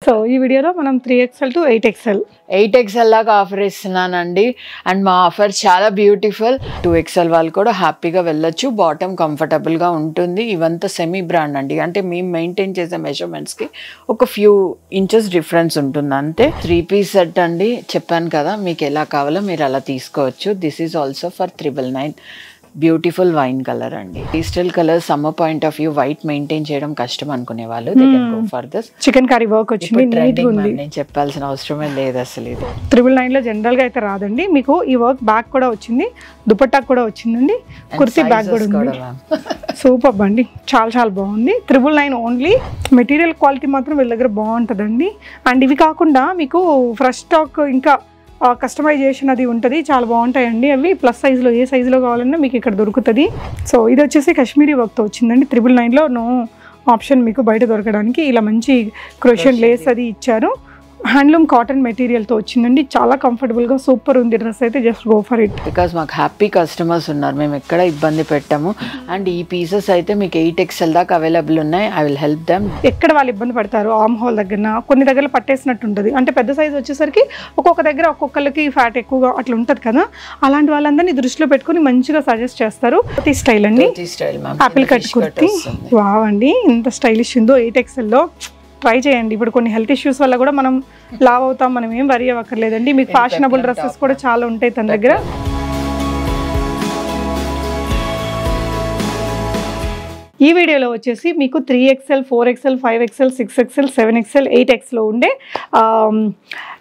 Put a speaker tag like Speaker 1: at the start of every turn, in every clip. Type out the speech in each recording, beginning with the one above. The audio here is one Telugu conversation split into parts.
Speaker 1: సో ఈ వీడియోలో మనం 3XL to 8XL
Speaker 2: 8XL దాకా ఆఫర్ ఇస్తున్నానండి. అండ్ మా ఆఫర్ చాలా బ్యూటిఫుల్. 2XL వాళ్ళు కూడా హ్యాపీగా వెళ్ళొచ్చు. బాటమ్ కంఫర్టబుల్గా ఉంటుంది. ఇవంతా సెమీ బ్రాండ్ అండి, అంటే మేము మెయింటైన్ చేసే మెజర్మెంట్స్కి ఒక ఫ్యూ ఇంచెస్ డిఫరెన్స్ ఉంటుంది అంతే. 3-piece సెట్ అండి, చెప్పాను కదా మీకు ఎలా కావాలో మీరు అలా తీసుకోవచ్చు. This is also for 999. Beautiful wine colour అండి. Pastel colour summer point of view white maintain చేయడం కష్టం అనుకునే వాళ్ళు for this.
Speaker 1: Chicken curry work వచ్చింది, నీట్ గా ఉంది.
Speaker 2: నేను చెప్పాల్సిన అవసరమే లేదు అసలు. ఇది
Speaker 1: 999 లో జనరల్ గా అయితే రాదండి. మీకు ఈ వర్క్ బ్యాక్ కూడా వచ్చింది, దుపట్టా కూడా వచ్చిందండి, కుర్తీ బ్యాక్ కూడా ఉంది. సూపర్ అండి, చాలా చాలా బాగుంది. 999 ఓన్లీ. మెటీరియల్ క్వాలిటీ మాత్రం వీళ్ళ దగ్గర బాగుంటుందండి. అండ్ ఇవి కాకుండా మీకు ఫ్రెష్ స్టాక్ ఇంకా కస్టమైజేషన్ అది ఉంటుంది, చాలా బాగుంటాయండి అవి. ప్లస్ సైజులో ఏ సైజులో కావాలన్నా మీకు ఇక్కడ దొరుకుతుంది. సో ఇది వచ్చేసి కాశ్మీరీ వర్క్తో వచ్చిందండి. 999లో నో ఆప్షన్ మీకు బయట దొరకడానికి. ఇలా మంచి క్రోషియన్ లేస్ అది ఇచ్చారు. హ్యాండ్లూమ్ కాటన్ మెటీరియల్తో వచ్చిందండి. చాలా కంఫర్టబుల్గా సూపర్ ఉంది డ్రెస్ అయితే. Just go for it.
Speaker 2: Because మాకు హ్యాపీ కస్టమర్స్ ఉన్నారు, మేము ఎక్కడ ఇబ్బంది పెట్టాము. అండ్ ఈ పీసెస్ అయితే మీకు 8XL దాకా అవైలబుల్ ఉన్నాయి. I will help them.
Speaker 1: ఎక్కడ వాళ్ళు ఇబ్బంది పడతారు, ఆర్మ్ హోల్ దగ్గర కొన్ని దగ్గర పట్టేసినట్టు ఉంటుంది. అంటే పెద్ద సైజ్ వచ్చేసరికి ఒక్కొక్క దగ్గర ఒక్కొక్కరికి ఫ్యాట్ ఎక్కువగా అట్లా ఉంటుంది కదా, అలాంటి వాళ్ళందరినీ దృష్టిలో పెట్టుకుని మంచిగా సజెస్ట్ చేస్తారు. కుర్తీ స్టైల్ అండి, ఆపిల్ కట్ కుర్తీ. వావ్ అండి, ఎంత స్టైలిష్ ఉందో. 8XLలో ట్రై చేయండి. ఇప్పుడు కొన్ని హెల్త్ ఇష్యూస్ వల్ల కూడా మనం లావ్ అవుతాం, మనం ఏం వరీ అవ్వక్కర్లేదండి. మీకు ఫ్యాషనబుల్ డ్రెస్సెస్ కూడా చాలా ఉంటాయి తన దగ్గర. ఈ వీడియోలో వచ్చేసి మీకు 3XL, 4XL, 5XL, 6XL, 7XL, 8Xలో ఉండే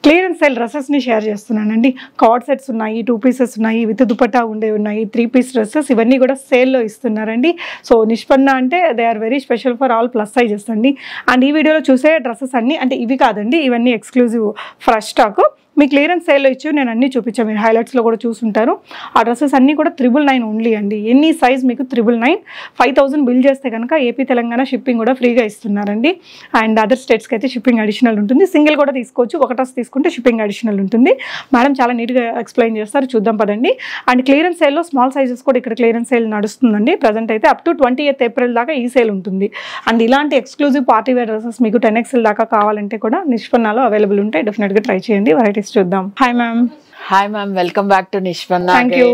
Speaker 1: క్లియరెన్స్ సేల్ డ్రెస్సెస్ని షేర్ చేస్తున్నానండి. కార్డ్ సెట్స్ ఉన్నాయి, 2 pieces ఉన్నాయి, విత్ దుపట్టా ఉండే ఉన్నాయి, 3-piece డ్రెస్సెస్ ఇవన్నీ కూడా సేల్లో ఇస్తున్నారండి. సో నిష్పన్న అంటే they are very special for all plus sizes అండి. అండ్ ఈ వీడియోలో చూసే డ్రెస్సెస్ అన్నీ అంటే ఇవి కాదండి, ఇవన్నీ ఎక్స్క్లూజివ్ ఫ్రెష్ స్టాక్. మీ క్లియరెన్స్ సేల్లో ఇచ్చి నేను అన్నీ చూపించాను, మీరు హైలైట్స్లో కూడా చూసుంటారు. ఆ డ్రెస్సెస్ అన్నీ కూడా 999 ఓన్లీ అండి. ఎన్ని సైజ్ మీకు 999. 5000 బిల్ చేస్తే కనుక ఏపీ తెలంగాణ షిప్పింగ్ కూడా ఫ్రీగా ఇస్తున్నారండి. అండ్ అదర్ స్టేట్స్కి అయితే షిప్పింగ్ అడిషనల్ ఉంటుంది. సింగిల్ కూడా తీసుకోవచ్చు, ఒక డ్రెస్ తీసుకుంటే షిప్పింగ్ అడిషనల్ ఉంటుంది. మేడం చాలా నీట్గా ఎక్స్ప్లెయిన్ చేస్తారు, చూద్దాం పదండి. అండ్ క్లియరెన్స్ సేల్లో స్మాల్ సైజెస్ కూడా ఇక్కడ క్లియరెన్స్ సేల్ నడుస్తుందండి. ప్రజెంట్ అయితే అప్ టు 28th April దాకా ఈ సేల్ ఉంటుంది. అండ్ ఇలాంటి ఎక్స్క్లూజివ్ పార్టీ వేర్ డ్రెస్సెస్ మీకు 10XL దాకా కావాలంటే కూడా నిష్పన్నాలో అవైలబుల్ ఉంటాయి. డెఫినెట్గా ట్రై చేయండి, వెరైటీస్ చూద్దాం. Hi ma'am.
Speaker 2: Hi ma'am, welcome back to Nishpanna.
Speaker 1: Thank you.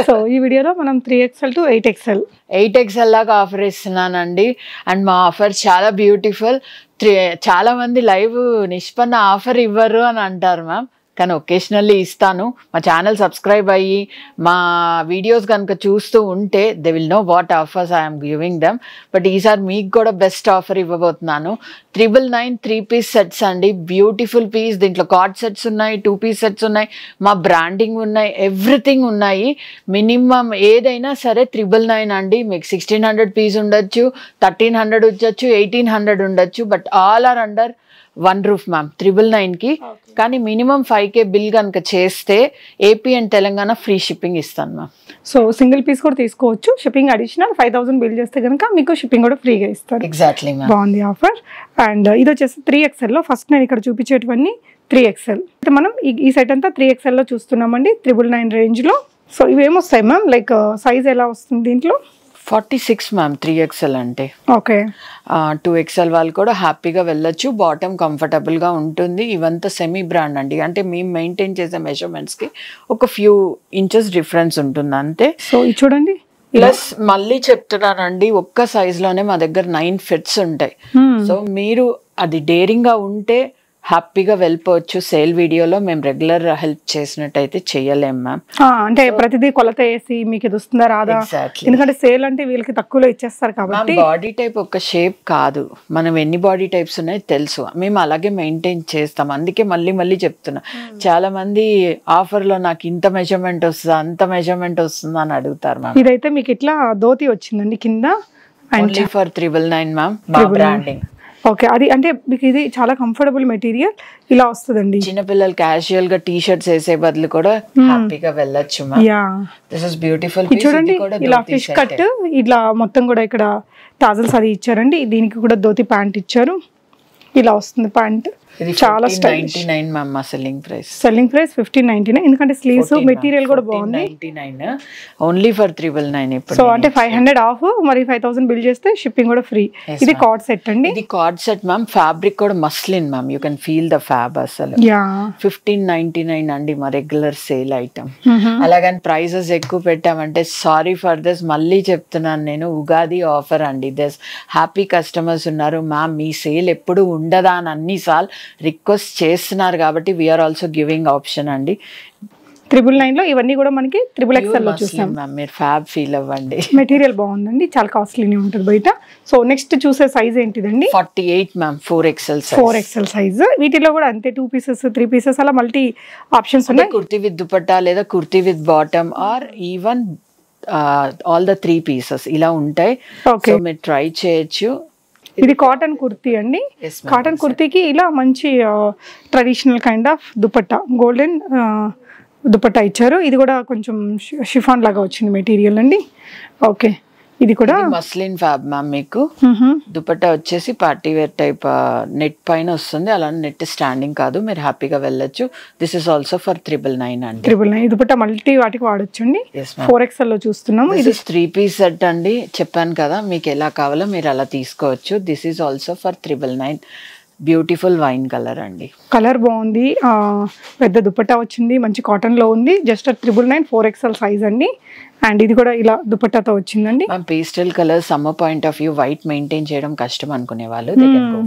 Speaker 1: So ఈ వీడియోలో మనం 3XL to 8XL
Speaker 2: 8XL దాకా ఆఫర్ ఇస్తున్నానండి. అండ్ మా ఆఫర్ చాలా బ్యూటిఫుల్. చాలా మంది లైవ్ నిష్పన్న ఆఫర్ ఇవ్వరు అని అంటారు మ్యామ్, కానీ ఒకేషనల్లీ ఇస్తాను. మా ఛానల్ సబ్స్క్రైబ్ అయ్యి మా వీడియోస్ కనుక చూస్తూ ఉంటే they will know what offers I'm giving them. But ఈసారి మీకు కూడా బెస్ట్ ఆఫర్ ఇవ్వబోతున్నాను. 999 3-piece సెట్స్ అండి. Beautiful piece. దీంట్లో కార్డ్ సెట్స్ ఉన్నాయి, 2-piece సెట్స్ ఉన్నాయి, మా బ్రాండింగ్ ఉన్నాయి, ఎవ్రీథింగ్ ఉన్నాయి. మినిమం ఏదైనా సరే 999 అండి. మీకు 1600 పీస్ ఉండొచ్చు, 1300 ఉండొచ్చు, 1800 ఉండొచ్చు, but all are under one roof ma'am 999కి. కానీ మినిమం 5K బిల్ కనుక చేస్తే AP and Telangana free shipping ఇస్తాను మ్యామ్.
Speaker 1: సో సింగిల్ పీస్ కూడా తీసుకోవచ్చు, షిప్పింగ్ అడిషనల్ 5000 బిల్ చేస్తే కనుక మీకు షిప్పింగ్ కూడా ఫ్రీగా ఇస్తారు.
Speaker 2: ఎగ్జాక్ట్లీ మ్యామ్,
Speaker 1: బాగుంది ఆఫర్. అండ్ ఇది వచ్చేసి 3XLలో ఫస్ట్ నేను ఇక్కడ చూపించేటివన్నీ 3XL. అయితే మనం ఈ సెట్ అంతా 3XLలో చూస్తున్నామండి, 999 రేంజ్లో. సో ఇవేమొస్తాయి మ్యామ్, లైక్ సైజ్ ఎలా వస్తుంది దీంట్లో?
Speaker 2: 46 మ్యామ్ 3XL అంటే.
Speaker 1: ఓకే.
Speaker 2: 2XL వాళ్ళు కూడా హ్యాపీగా వెళ్ళొచ్చు. బాటమ్ కంఫర్టబుల్గా ఉంటుంది. ఇవంతా సెమీ బ్రాండ్ అండి, అంటే మేము మెయింటైన్ చేసే మెజర్మెంట్స్కి ఒక ఫ్యూ ఇంచెస్ డిఫరెన్స్ ఉంటుంది అంతే.
Speaker 1: సో ఇది చూడండి.
Speaker 2: ప్లస్ మళ్ళీ చెప్తున్నానండి, ఒక్క సైజ్లోనే మా దగ్గర 9 ఫిట్స్ ఉంటాయి. సో మీరు అది డేరింగ్గా ఉంటే హ్యాపీగా వెళ్ళిపోవచ్చు. సేల్ వీడియోలో మేము రెగ్యులర్ హెల్ప్ చేసినట్టయితే చెయ్యలేం మ్యామ్.
Speaker 1: అంటే ప్రతిదీ కొలత వేసి మీకు ఇది వస్తుందా రాదా, ఎందుకంటే సేల్ అంటే వీళ్ళకి తక్కువలో ఇచ్చేస్తారు కాబట్టి.
Speaker 2: బాడీ టైప్ ఒక షేప్ కాదు, మనం ఎన్ని బాడీ టైప్స్ ఉన్నాయో తెలుసు, మేము అలాగే మెయింటైన్ చేస్తాం. అందుకే మళ్ళీ మళ్ళీ చెప్తున్నా. చాలా మంది ఆఫర్లో నాకు ఇంత మెజర్మెంట్ వస్తుందా, అంత మెజర్మెంట్ వస్తుందా అని అడుగుతారు మ్యామ్.
Speaker 1: ఇదైతే మీకు ఇట్లా ధోతి వచ్చిందండి కింద,
Speaker 2: ఓన్లీ ఫర్ 999 మ్యామ్. మా బ్రాండింగ్.
Speaker 1: ఓకే. అది అంటే మీకు ఇది చాలా కంఫర్టబుల్ మెటీరియల్ ఇలా వస్తుందండి.
Speaker 2: చిన్నపిల్లలు క్యాజువల్ గా టీ-షర్ట్స్ వేసే బదులు కూడా హ్యాపీగా వెళ్ళొచ్చు. This is beautiful.
Speaker 1: చూడండి ఇలా ఫిష్ కట్, ఇట్లా మొత్తం కూడా ఇక్కడ టాజల్స్ అది ఇచ్చారండి. దీనికి కూడా ధోతి ప్యాంట్ ఇచ్చారు. ఇలా వస్తుంది ప్యాంట్.
Speaker 2: ఇది
Speaker 1: చాలా
Speaker 2: 1599 మ్యామ్ మా సెల్లింగ్ ప్రైస్.
Speaker 1: సెల్లింగ్ ప్రైస్ 1599, ఎందుకంటే స్లీవ్స్ మెటీరియల్ కూడా బాగుంది.
Speaker 2: 1499 ఓన్లీ ఫర్ 999 ఇప్పుడు.
Speaker 1: సో అంటే 500 ఆఫ్, మరి 5000 బిల్ చేస్తే షిప్పింగ్ కూడా ఫ్రీ. ఇది కార్డ్ సెట్ అండి.
Speaker 2: ఇది కార్డ్ సెట్ మ్యామ్. ఫ్యాబ్రిక్ కూడా muslin ma'am, you can feel the fab అసలు. 1599 అండి మా రెగ్యులర్ సేల్ ఐటమ్. అలాగని ప్రైసెస్ ఎక్కువ పెట్టామంటే సారీ ఫర్ దిస్, మళ్ళీ చెప్తున్నాను నేను, ఉగాది ఆఫర్ అండి. దిస్ హ్యాపీ కస్టమర్స్ ఉన్నారు మ్యామ్, మీ సేల్ ఎప్పుడు ఉండదా అని అన్నిసార్లు రిక్వెస్ట్ చేస్తున్నారు కాబట్టి వీఆర్ ఆల్సో గివింగ్ ఆప్షన్ అండి.
Speaker 1: 999 లో ఇవన్నీ కూడా మనకి XXL లో చూస్తాం.
Speaker 2: మీరు ఫ్యాబ్ ఫీల్ అవ్వండి.
Speaker 1: మెటీరియల్ బాగుందండి, చాలా కాస్ట్లీనే ఉంటుంది బయట. సో నెక్స్ట్ చూసే సైజ్ ఏంటిదండి?
Speaker 2: 48 ma'am, 4XL size.
Speaker 1: 4XL size. వీటిలో కూడా అంతే 2 pieces 3 pieces అలా మల్టీ ఆప్షన్స్ ఉన్నాయి.
Speaker 2: కుర్తీ విత్ దుపట్టా లేదా kurti with bottom or even all the 3 pieces ఇలా ఉంటాయి. సో మీరు ట్రై చేయొచ్చు.
Speaker 1: ఇది కాటన్ కుర్తీ అండి. కాటన్ కుర్తీకి ఇలా మంచి traditional kind of dupatta, golden dupatta ఇచ్చారు. ఇది కూడా కొంచెం షిఫాన్ లాగా వచ్చింది మెటీరియల్ అండి. ఓకే, ఇది కూడా
Speaker 2: మస్లిన్ ఫ్యాబ్ మ్యామ్. మీకు దుపట్టా వచ్చేసి పార్టీ వేర్ టైప్ నెట్ పైన వస్తుంది, అలా నెట్ స్టాండింగ్ కాదు, మీరు హ్యాపీగా వెళ్ళొచ్చు. దిస్ ఇస్ ఆల్సో ఫర్ 999 అండి.
Speaker 1: 999 దుపట్టా మల్టీ వాటికి వాడొచ్చు అండి. 4XL లో చూస్తున్నాము.
Speaker 2: ఇది 3 piece సెట్ అండి. చెప్పాను కదా, మీకు ఎలా కావాలో మీరు అలా తీసుకోవచ్చు. This is also for 999. Beautiful wine colour అండి.
Speaker 1: కలర్ బాగుంది, పెద్ద దుపట్టా వచ్చింది, మంచి కాటన్ లో ఉంది. జస్ట్ 999 4XL సైజ్ అండి. అండ్ ఇది కూడా ఇలా దుపట్టాతో వచ్చిందండి.
Speaker 2: Pastel colour summer point of view, white maintain చేయడం కష్టం అనుకునే వాళ్ళు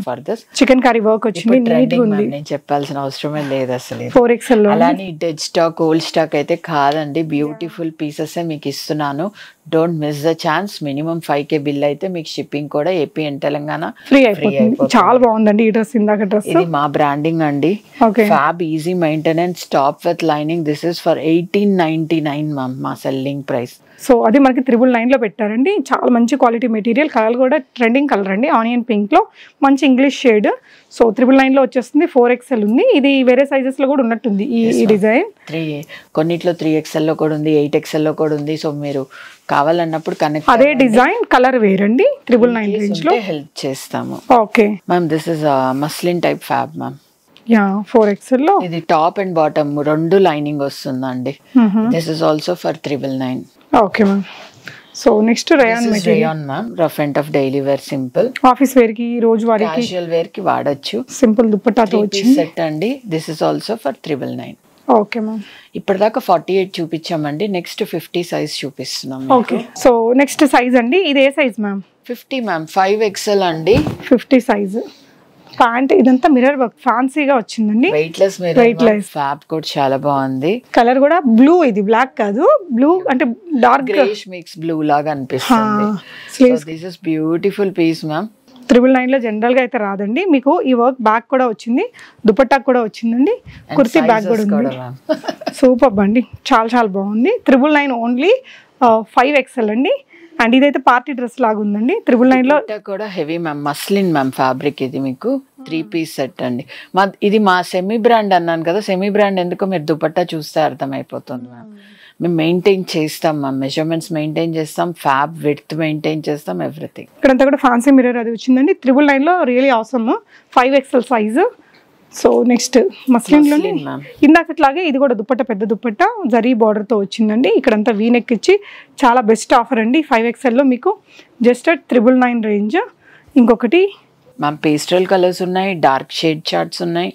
Speaker 2: for this.
Speaker 1: Chicken curry work వచ్చింది, నీట్ గా ఉంది.
Speaker 2: నేను చెప్పాల్సిన అవసరమే లేదు అసలు.
Speaker 1: 4XL లో
Speaker 2: అలానే డెడ్ స్టాక్ ఓల్డ్ స్టాక్ అయితే కాదండి, బ్యూటిఫుల్ పీసెస్ మీకు ఇస్తున్నాను. Don't miss the chance. Minimum 5K bill అయితే మీకు షిప్పింగ్ కూడా ఏపీ అండ్ తెలంగాణ
Speaker 1: ఫ్రీ అయిపోతుంది. చాలా బాగుందండి ఈ డ్రెస్. ఇందాక డ్రెస్
Speaker 2: ఇది మా బ్రాండింగ్ అండి. Fab easy maintenance, top with lining. This is for 1899 ma'am మా సెల్లింగ్ ప్రైస్.
Speaker 1: సో అది మనకి 999 లో పెట్టారండి. చాలా మంచి క్వాలిటీ మెటీరియల్. కలర్ కూడా ట్రెండింగ్ కలర్ అండి, ఆనియన్ పింక్ లో మంచి ఇంగ్లీష్ షేడ్. సో 999 లో వచ్చేస్తుంది. 4XL ఉంది. ఇది వేరే సైజెస్ లో కూడా ఉన్నట్టుంది ఈ డిజైన్.
Speaker 2: కొన్నిట్లో 3XL లో కూడా ఉంది, 8XL లో కూడా ఉంది. సో మీరు కావాలన్నప్పుడు కనెక్ట్
Speaker 1: అదే డిజైన్ కలర్ వేరండి. 999 రేంజ్ లో
Speaker 2: హెల్ప్ చేస్తాము.
Speaker 1: Okay
Speaker 2: ma'am, this is muslin type fab ma'am.
Speaker 1: 4XL లో
Speaker 2: ఇది టాప్ అండ్ బాటమ్ రెండు లైనింగ్ వస్తుందండి. This is also for 999.
Speaker 1: Okay ma'am. So next rayon material
Speaker 2: ma'am. Rough and tough daily wear, simple
Speaker 1: office wear కి, రోజు వారికి,
Speaker 2: క్యాజువల్ వేర్ కి వాడొచ్చు.
Speaker 1: సింపుల్ దుపట్టాతో వచ్చింది
Speaker 2: సెట్ అండి. This is also for 999.
Speaker 1: Okay ma'am.
Speaker 2: ఇప్పటిదాకా 48 చూపించామండి. నెక్స్ట్ 50 సైజ్ చూపిస్తున్నాం.
Speaker 1: ఓకే, సో నెక్స్ట్ సైజ్ అండి. ఇది ఏ సైజ్ మ్యామ్?
Speaker 2: 50 మ్యామ్, 5XL అండి.
Speaker 1: 50 సైజ్. ప్యాంట్ ఇదంతా మిర్రర్ వర్క్, ఫ్యాన్సీగా వచ్చిందండి.
Speaker 2: వెయిట్లెస్ మిర్రర్, ఫ్యాబ్ కూడా చాలా బాగుంది.
Speaker 1: కలర్ కూడా బ్లూ, ఇది బ్లాక్ కాదు, బ్లూ అంటే డార్క్
Speaker 2: గ్రేష్ మిక్స్ బ్లూ లాగా అనిపిస్తుంది. So this is beautiful piece ma'am.
Speaker 1: 999 లో జనరల్ గా అయితే రాదండి. మీకు ఈ వర్క్ బ్యాక్ కూడా వచ్చింది, దుపట్టా కూడా వచ్చిందండి, కుర్తీ బ్యాక్ కూడా ఉంది. సూపర్ అండి, చాలా చాలా బాగుంది. 999 ఓన్లీ 5XL అండి. అండ్ ఇదైతే పార్టీ డ్రెస్ లాగా ఉందండి. 999 లో
Speaker 2: కూడా heavy ma'am, muslin ma'am fabric. ఇది మీకు 3 piece సెట్ అండి. ఇది మా సెమీ బ్రాండ్ అన్నాను కదా, సెమీ బ్రాండ్ ఎందుకో మీరు దుపట్టా చూస్తే అర్థమైపోతుంది మ్యామ్. మేము మెయింటైన్ చేస్తాం మ్యామ్, మెజర్మెంట్స్ మెయింటైన్ చేస్తాం, ఫ్యాబ్ విడ్త్ మెయింటైన్ చేస్తాం, ఎవ్రీథింగ్.
Speaker 1: ఇక్కడంతా కూడా ఫ్యాన్సీ మిర్రర్ అది వచ్చిందండి. 999 లో రియలీ అవసరం. 5XL size. సో నెక్స్ట్ మస్లిన్లోనే ఇందాకట్లాగే ఇది కూడా దుపట్టా, పెద్ద దుపట్టా జరీ బార్డర్తో వచ్చిందండి. ఇక్కడంతా వీనెక్ ఇచ్చి చాలా బెస్ట్ ఆఫర్ అండి. 5XL లో మీకు జస్ట్ 999 రేంజ్. ఇంకొకటి
Speaker 2: మ్యామ్ పేస్టల్ కలర్స్ ఉన్నాయి, డార్క్ షేడ్ చార్ట్స్ ఉన్నాయి.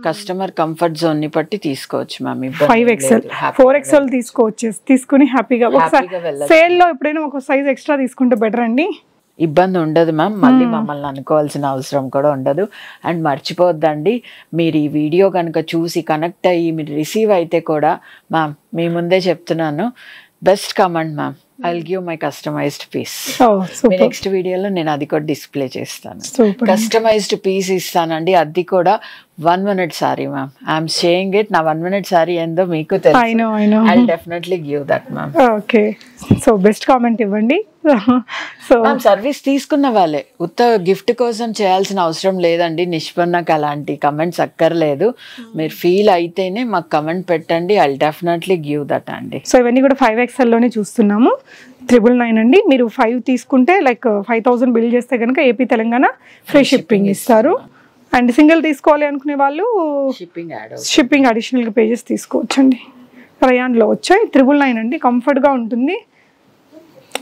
Speaker 2: కస్టమర్ కంఫర్ట్ జోన్ ని బట్టి తీసుకోవచ్చు మ్యామ్.
Speaker 1: 5XL 4XL తీసుకుని హ్యాపీగా ఒకసారి సేల్ లో ఎప్పుడైనా ఒక సైజ్ ఎక్స్ట్రా తీసుకుంటే బెటర్ అండి.
Speaker 2: ఇబ్బంది ఉండదు మ్యామ్, మళ్ళీ మమ్మల్ని అనుకోవాల్సిన అవసరం కూడా ఉండదు. అండ్ మర్చిపోద్దండి, మీరు ఈ వీడియో కనుక చూసి కనెక్ట్ అయ్యి మీరు రిసీవ్ అయితే కూడా మ్యామ్, మీ ముందే చెప్తున్నాను, best comment ma'am, I will give my customized piece. Next వీడియోలో నేను అది కూడా డిస్ప్లే చేస్తాను. కస్టమైజ్డ్ పీస్ ఇస్తానండి, అది కూడా 1 minute sorry ma'am. I'm saying it, నా 1 minute సారీ ఏందో మీకు తెలుసు. I definitely give that ma'am.
Speaker 1: Okay, so best comment ఇవ్వండి. సో
Speaker 2: మ్యామ్ సర్వీస్ తీసుకున్న వాళ్ళే, ఉత్త గిఫ్ట్ కోసం చేయాల్సిన అవసరం లేదండి. నిష్పన్నకు అలాంటి కమెంట్స్ అక్కర్లేదు. మీరు ఫీల్ అయితేనే మాకు కమెంట్ పెట్టండి, ఐ డెఫినెట్లీ గివ్ దట్ అండి.
Speaker 1: సో ఇవన్నీ కూడా 5XL లోనే చూస్తున్నాము. 999 అండి. మీరు 5 తీసుకుంటే లైక్ 5000 బిల్ చేస్తే కనుక ఏపీ తెలంగాణ ఫ్రీ షిప్పింగ్ ఇస్తారు. అండ్ సింగిల్ తీసుకోవాలి అనుకునే వాళ్ళు షిప్పింగ్ అడిషనల్గా పేజెస్ తీసుకోవచ్చండి. రయాన్లో వచ్చాయి 999 అండి. కంఫర్ట్గా ఉంటుంది.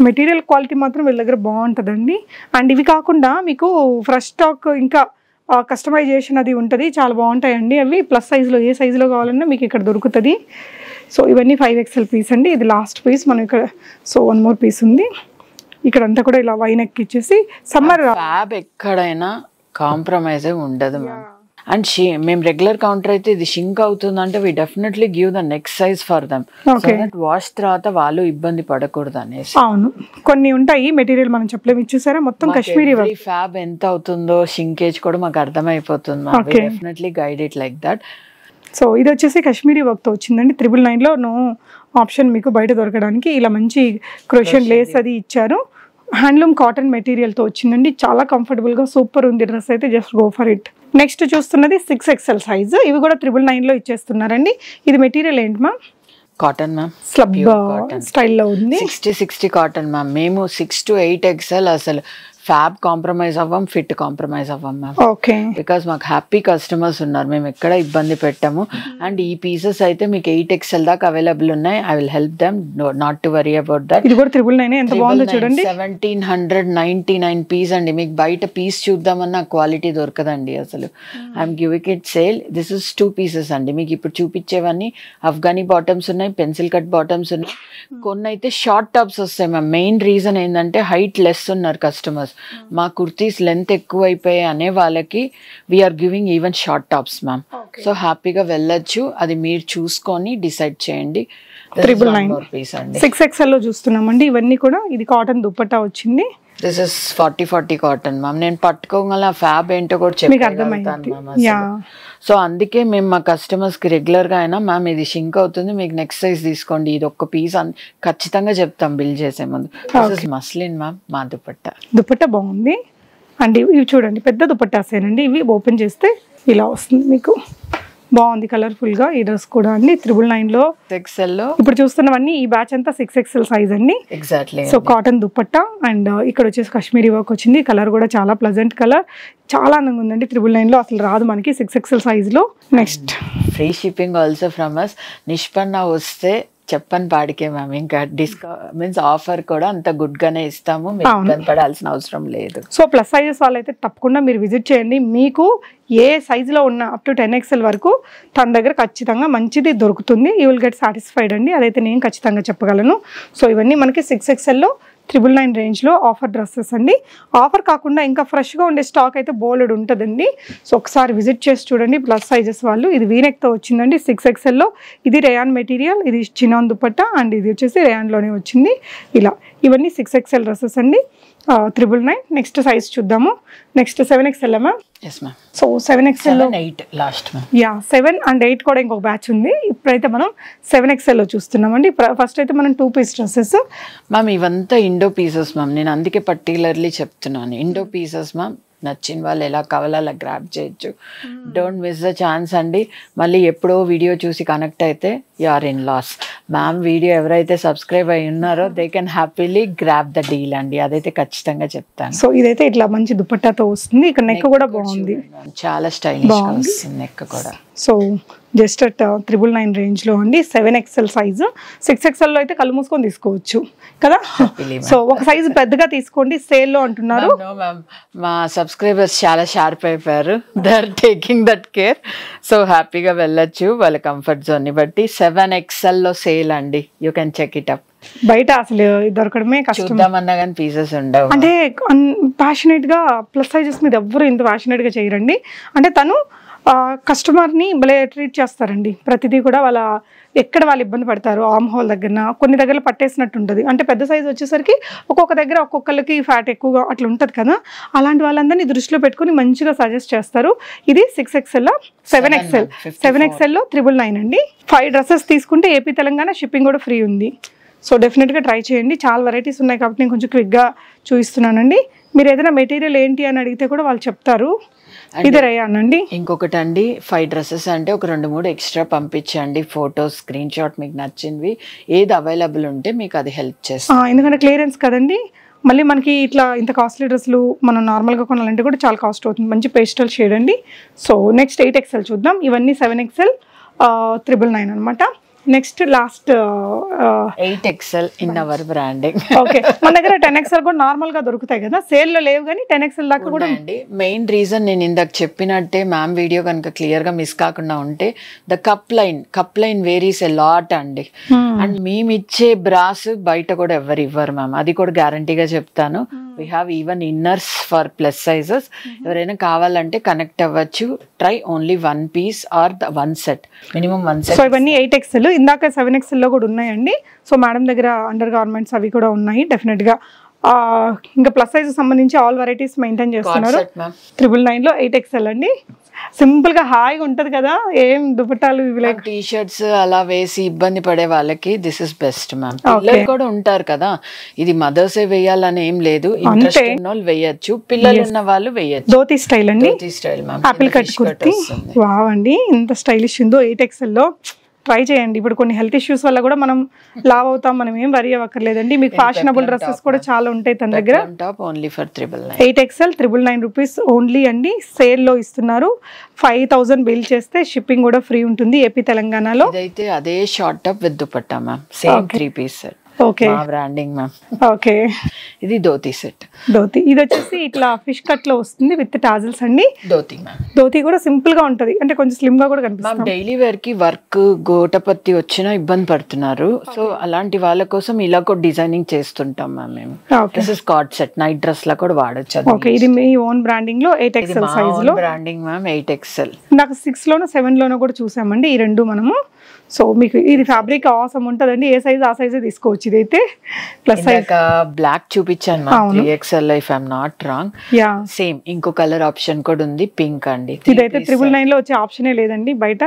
Speaker 1: మెటీరియల్ క్వాలిటీ మాత్రం వీళ్ళ దగ్గర బాగుంటుందండి. అండ్ ఇవి కాకుండా మీకు ఫ్రెష్ స్టాక్ ఇంకా కస్టమైజేషన్ అది ఉంటుంది, చాలా బాగుంటాయండి అవి. ప్లస్ సైజులో ఏ సైజులో కావాలన్నా మీకు ఇక్కడ దొరుకుతుంది. సో ఇవన్నీ 5XL పీస్ అండి. ఇది లాస్ట్ పీస్ మనం ఇక్కడ. సో 1 more పీస్ ఉంది. ఇక్కడ అంతా కూడా ఇలా వైనెక్ ఇచ్చేసి సమ్మర్
Speaker 2: ఫ్యాబ్ ఎక్కడైనా కాంప్రమైజ్ ఉండదు మ్యామ్. అండ్ మేము రెగ్యులర్ కౌంటర్ అయితే ఇది షింక్ అవుతుందంటే we definitely give the next size for them, so that wash తర్వాత వాళ్ళు ఇబ్బంది పడకూడదు అనేసి.
Speaker 1: అవును, కొన్ని ఉంటాయి మెటీరియల్ మనం చెప్పలేము. ఇచ్చేసారా మొత్తం కాశ్మీరీ
Speaker 2: ఫ్యాబ్ ఎంత అవుతుందో షింకేజ్ కూడా మాకు అర్థమైపోతుంది మ్యామ్. We definitely guide it like that.
Speaker 1: So ఇది వచ్చేసి కాశ్మీరీ వర్క్తో వచ్చిందండి. 999లో నో ఆప్షన్ మీకు బయట దొరకడానికి. ఇలా మంచి క్రోషియన్ లేస్ అది ఇచ్చారు. హ్యాండ్లూమ్ కాటన్ మెటీరియల్తో వచ్చిందండి. చాలా కంఫర్టబుల్గా సూపర్ ఉంది డ్రెస్ అయితే. Just go for it. Next చూస్తున్నది 6XL సైజ్. ఇవి కూడా 999లో ఇచ్చేస్తున్నారండి. ఇది మెటీరియల్ ఏంటి మ్యామ్?
Speaker 2: కాటన్ మ్యామ్,
Speaker 1: స్లబ్ స్టైల్లో ఉంది.
Speaker 2: 60 కాటన్ మ్యామ్. మేము 6 to 8XL అసలు ఫ్యాబ్ కాంప్రమైజ్ అవ్వం, ఫిట్ కాంప్రమైజ్ అవ్వం మ్యామ్.
Speaker 1: ఓకే,
Speaker 2: బికాస్ మాకు హ్యాపీ కస్టమర్స్ ఉన్నారు, మేము ఎక్కడ ఇబ్బంది పెట్టాము. అండ్ ఈ పీసెస్ అయితే మీకు 8XL దాకా అవైలబుల్ ఉన్నాయి. I will help them, not to worry about that.
Speaker 1: ఇది కూడా 999. ఎంత బాగుందో చూడండి.
Speaker 2: 1799 పీస్ అండి. మీకు బయట పీస్ చూద్దామన్నా క్వాలిటీ దొరకదండి అసలు. I'm giving it sale. This is 2 pieces అండి. మీకు ఇప్పుడు చూపించేవన్నీ అఫ్ఘనీ బాటమ్స్ ఉన్నాయి, పెన్సిల్ కట్ బాటమ్స్ ఉన్నాయి, కొన్ని అయితే షార్ట్ టాప్స్ వస్తాయి మ్యామ్. మెయిన్ రీజన్ ఏంటంటే హైట్ లెస్ ఉన్నారు కస్టమర్స్. మా కుర్తీస్ లెంత్ ఎక్కువ అయిపోయాయి అనే వాళ్ళకి we're giving even short tops ma'am. So హ్యాపీగా వెళ్ళొచ్చు, అది మీరు చూసుకొని డిసైడ్ చేయండి.
Speaker 1: 999
Speaker 2: పీస్ అండి.
Speaker 1: 6XL లో చూస్తున్నామండి. ఇవన్నీ కూడా ఇది కాటన్ దుపట్టా వచ్చింది.
Speaker 2: This is 40 cotton ma'am. నేను పట్టుకోగల ఫ్యాబ్ ఏంటో కూడా చెప్పగలుగుతాను మ్యామ్. సో అందుకే మేము మా కస్టమర్స్ కి రెగ్యులర్ గా అయినా మ్యామ్ ఇది షింక్ అవుతుంది, మీకు నెక్స్ట్ సైజ్ తీసుకోండి, ఇది ఒక్క పీస్ ఖచ్చితంగా చెప్తాం బిల్ చేసే ముందు. మస్లిన్ మ్యామ్, మా దుపట్టా బాగుంది. అండ్ ఇవి చూడండి, పెద్ద దుపట్టాసేనండి. ఇవి ఓపెన్ చేస్తే ఇలా వస్తుంది మీకు. బాగుంది కలర్ఫుల్ గా. ఈ డ్రెస్ కూడా అండి 999లో 6XL.
Speaker 1: ఇప్పుడు చూస్తున్నవన్నీ ఈ బ్యాచ్ అంతా 6XL సైజ్ అండి.
Speaker 2: Exactly.
Speaker 1: So cotton dupatta and ఇక్కడ వచ్చేసి కాశ్మీరీ వర్క్ వచ్చింది. కలర్ కూడా చాలా ప్లెజెంట్ కలర్, చాలా అందంగా ఉందండి. 999లో అసలు రాదు మనకి 6XL సైజ్ లో. Next
Speaker 2: free shipping also from us. Nishpanna వస్తే చెప్పని పాడికే మ్యామ్. ఇంకా మీన్స్ ఆఫర్ కూడా అంత గుడ్ గానే ఇస్తాము, మీరు పడాల్సిన అవసరం లేదు.
Speaker 1: సో ప్లస్ సైజెస్ వాళ్ళైతే తప్పకుండా మీరు విజిట్ చేయండి. మీకు ఏ సైజులో ఉన్న అప్ టు 10XL వరకు తన దగ్గర ఖచ్చితంగా మంచిది దొరుకుతుంది. యూ విల్ గెట్ సాటిస్ఫైడ్ అండి, అదైతే నేను ఖచ్చితంగా చెప్పగలను. సో ఇవన్నీ మనకి 6XLలో 999 రేంజ్లో ఆఫర్ డ్రెస్సెస్ అండి. ఆఫర్ కాకుండా ఇంకా ఫ్రెష్గా ఉండే స్టాక్ అయితే బోలెడ్ ఉంటుందండి. సో ఒకసారి విజిట్ చేసి చూడండి. ప్లస్ సైజెస్ వాళ్ళు. ఇది వీనెక్తో వచ్చిందండి 6XLలో. ఇది రేయాన్ మెటీరియల్, ఇది చినాన్ దుపట్టా అండ్ ఇది వచ్చేసి రేయాన్లోనే వచ్చింది. ఇలా ఇవన్నీ 6XL డ్రెస్సెస్ అండి. 999. నెక్స్ట్ సైజ్ చూద్దాము. Next 7XL ma'am. So 7XL
Speaker 2: 8 last ma'am.
Speaker 1: 7 and 8 కూడా ఇంకొక బ్యాచ్ ఉంది. ఇప్పుడైతే మనం 7XLలో చూస్తున్నామండి. ఫస్ట్ అయితే మనం 2 piece డ్రెస్సెస్
Speaker 2: మ్యామ్. ఇవంతా ఇండో పీసెస్ మ్యామ్. నేను అందుకే పర్టికులర్లీ చెప్తున్నాను ఇండో పీసెస్ మ్యామ్. నచ్చిన వాళ్ళు ఎలా కావాలో అలా గ్రాప్ చేయొచ్చు. డోంట్ మిస్ ద ఛాన్స్ అండి. మళ్ళీ ఎప్పుడో వీడియో చూసి కనెక్ట్ అయితే you are in loss. Ma'am video ఎవరైతే సబ్స్క్రైబ్ అయి ఉన్నారో they can happily grab the deal అండి, అదైతే ఖచ్చితంగా చెప్తాను.
Speaker 1: సో ఇదైతే ఇట్లా మంచి దుపట్టాతో వస్తుంది. ఇక్కడ నెక్ కూడా బాగుంది,
Speaker 2: చాలా స్టైలిష్ గా వస్తుంది నెక్ కూడా.
Speaker 1: సో జస్ట్ అట్ 999 రేంజ్లో అండి. 7XL size. 6XLలో అయితే కళ్ళు మూసుకొని తీసుకోవచ్చు కదా. సో ఒక సైజు పెద్దగా తీసుకోండి, సేల్లో అంటున్నారు.
Speaker 2: మా సబ్స్క్రైబర్స్ చాలా షార్ప్ అయిపోయారు, they are taking that care. So హ్యాపీగా వెళ్ళొచ్చు వాళ్ళ కంఫర్ట్ జోన్ ని బట్టి. 7XLలో సేల్ అండి, you can check it up.
Speaker 1: బయట అసలు దొరకడమే కష్టం.
Speaker 2: చూద్దామన్నా కానీ పీసెస్ ఉండవు.
Speaker 1: అంటే ప్యాషనేట్ గా ప్లస్ సైజెస్ మీద ఎవ్వరు ఇంత ప్యాషనేట్ గా చేయరండి. అంటే తను కస్టమర్ని భలే ట్రీట్ చేస్తారండి. ప్రతిదీ కూడా వాళ్ళ ఎక్కడ వాళ్ళు ఇబ్బంది పడతారు, ఆర్మ్ హోల్ దగ్గర కొన్ని దగ్గర పట్టేసినట్టు ఉంటుంది. అంటే పెద్ద సైజు వచ్చేసరికి ఒక్కొక్క దగ్గర ఒక్కొక్కరికి ఫ్యాట్ ఎక్కువగా అట్లా ఉంటుంది కదా. అలాంటి వాళ్ళందరినీ దృష్టిలో పెట్టుకుని మంచిగా సజెస్ట్ చేస్తారు. ఇది 6XL. 7XLలో 999 అండి. 5 డ్రెస్సెస్ తీసుకుంటే ఏపీ తెలంగాణ షిప్పింగ్ కూడా ఫ్రీ ఉంది. సో డెఫినెట్గా ట్రై చేయండి. చాలా వెరైటీస్ ఉన్నాయి కాబట్టి నేను కొంచెం క్విక్గా చూపిస్తున్నానండి. మీరు ఏదైనా మెటీరియల్ ఏంటి అని అడిగితే కూడా వాళ్ళు చెప్తారు. ఇది రేయానండి.
Speaker 2: ఇంకొకటి అండి, 5 డ్రెస్సెస్ అంటే ఒక 2-3 ఎక్స్ట్రా పంపించండి, ఫోటోస్ స్క్రీన్ షాట్ మీకు నచ్చినవి ఏది అవైలబుల్ ఉంటే మీకు అది హెల్ప్ చేస్తాను.
Speaker 1: ఎందుకంటే క్లియరెన్స్ కదండి. మళ్ళీ మనకి ఇట్లా ఇంత కాస్ట్లీ డ్రెస్సులు మనం నార్మల్గా కొనాలంటే కూడా చాలా కాస్ట్ అవుతుంది. మంచి పేస్టల్ షేడ్ అండి. సో నెక్స్ట్ 8XL చూద్దాం. ఇవన్నీ 7XL 999 అనమాట. Next last
Speaker 2: 8XL in our branding.
Speaker 1: Okay, మన దగ్గర 10XL కూడా నార్మల్ గా దొరుకుతాయి కదా, సేల్ లో లేవు కానీ 10XL దాకా కూడా
Speaker 2: అండి. మెయిన్ రీజన్ నేను ఇందాక చెప్పినట్టే మ్యామ్ వీడియో కనుక క్లియర్ గా మిస్ కాకుండా ఉంటే the cup line varies a lot అండి. అండ్ మేము ఇచ్చే బ్రాస్ బయట కూడా ఎవరు ఇవ్వరు మ్యామ్, అది కూడా గ్యారంటీగా చెప్తాను. We have even inners for plus sizes. ఎవరైనా కావాలంటే కనెక్ట్ అవ్వచ్చు. Try only 1 piece or the 1 set, minimum 1 set.
Speaker 1: సో ఇవన్నీ 8XL, ఇందాక 7XL లో కూడా ఉన్నాయండి. సో మేడం దగ్గర అండర్ గార్మెంట్స్ అవి కూడా ఉన్నాయి డెఫినెట్ గా. ఇంకా ప్లస్ సైజ్ సంబంధించి ఆల్ వెరైటీస్ మెయింటైన్ చేస్తున్నారు. 999 లో 8XL అండి. సింపుల్ గా హాయిగా ఉంటది కదా, ఏం దుపట్టాలు ఇవి లైక్
Speaker 2: టీ షర్ట్స్ అలా వేసి ఇబ్బంది పడే వాళ్ళకి దిస్ ఇస్ బెస్ట్ మ్యామ్. పిల్లలు కూడా ఉంటారు కదా, ఇది మదర్సే వేయాలని ఏం లేదు, ఇంట్రెస్ట్ ఉన్న వాళ్ళు వేయచ్చు, పిల్లలు ఉన్న వాళ్ళు వేయచ్చు.
Speaker 1: ధోతి స్టైల్ అండి,
Speaker 2: dhoti style ma'am,
Speaker 1: apple cut kurti. Wow అండి, ఎంత స్టైలిష్ ఉందో. 8XL లో ట్రై చేయండి. ఇప్పుడు కొన్ని హెల్త్ ఇష్యూస్ వల్ల కూడా మనం లావ్ అవుతాం, మనం ఏం వరీ అవ్వక్కర్లేదండి. మీకు ఫ్యాషనబుల్ డ్రెస్సెస్ కూడా చాలా ఉంటాయి తన దగ్గర. 8XL 999 రూపీస్ ఓన్లీ అండి. సేల్ లో ఇస్తున్నారు. 5000 బిల్ చేస్తే షిప్పింగ్ కూడా ఫ్రీ ఉంటుంది ఏపీ తెలంగాణలో.
Speaker 2: ఇదైతే అదే short top with dupatta ma'am, same 3 piece set.
Speaker 1: Okay,
Speaker 2: branding ma'am.
Speaker 1: Okay,
Speaker 2: ఇది ధోతి సెట్.
Speaker 1: ధోతి ఇది వచ్చేసి ఇట్లా ఫిష్ కట్ లో వస్తుంది విత్ టాజిల్స్ అండి.
Speaker 2: ధోతి మ్యామ్,
Speaker 1: ధోతి కూడా సింపుల్ గా ఉంటది, అంటే కొంచెం స్లిమ్ గా కూడా కనిపిస్తుంది.
Speaker 2: డైలీ వేర్ కి వర్క్ గోటపత్తి వచ్చినా ఇబ్బంది పడుతున్నారు. సో అలాంటి వాళ్ళ కోసం ఇలా కూడా డిజైనింగ్ చేస్తుంటాం మ్యామ్ మేము. This is card set, night dress లా కూడా వాడచ్చు.
Speaker 1: ఓకే, ఇది మీ ఓన్ బ్రాండింగ్ లో 8XL సైజ్ లో
Speaker 2: బ్రాండింగ్ మ్యామ్. 8XL
Speaker 1: నాకు 6 లోనో 7 లోనో కూడా చూసామండి ఈ రెండు మనము. సో మీకు ఇది ఫ్యాబ్రిక్ అవసరం ఉంటుందండి, ఏ సైజ్ ఆ సైజే తీసుకోవచ్చు. ఇదైతే ప్లస్ సైజ్
Speaker 2: బ్లాక్ చూపించాను ma'am, 3XL if I'm not wrong.
Speaker 1: Yeah,
Speaker 2: same ఇంకో కలర్ ఆప్షన్ కూడా ఉంది, పింక్ అండి.
Speaker 1: ఇదైతే 999 లో వచ్చే ఆప్షనే లేదండి బయట.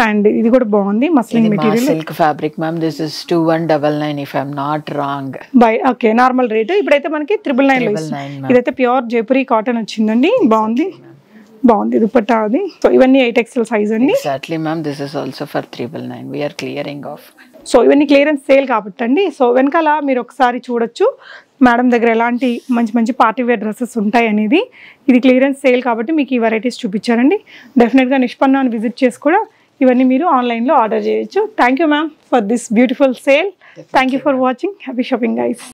Speaker 1: అండ్ ఇది కూడా బాగుంది, muslin material,
Speaker 2: silk fabric ma'am. This is 2199 if I'm not wrong.
Speaker 1: By okay, normal rate. ఇప్పుడైతే మనకి 999 లో ఇస్తుంది. ఇదైతే ప్యూర్ జైపురి కాటన్ వచ్చిందండి, బాగుంది బాగుంది దుపట్టా అది. సో ఇవన్నీ 8XL సైజ్ అండి.
Speaker 2: Exactly ma'am, this is also for 999. We are clearing off.
Speaker 1: So ఇవన్నీ క్లియరెన్స్ సేల్ కాబట్టి అండి. సో వెనకాల మీరు ఒకసారి చూడొచ్చు మేడం దగ్గర ఎలాంటి మంచి మంచి పార్టీ వేర్ డ్రెస్సెస్ ఉంటాయి అనేది. ఇది క్లియరెన్స్ సేల్ కాబట్టి మీకు ఈ వెరైటీస్ చూపించారండి. డెఫినెట్గా నిష్పన్నాన్ని విజిట్ చేసి కూడా ఇవన్నీ మీరు ఆన్లైన్లో ఆర్డర్ చేయొచ్చు. Thank you ma'am for this beautiful sale. Thank you for watching. Happy shopping guys.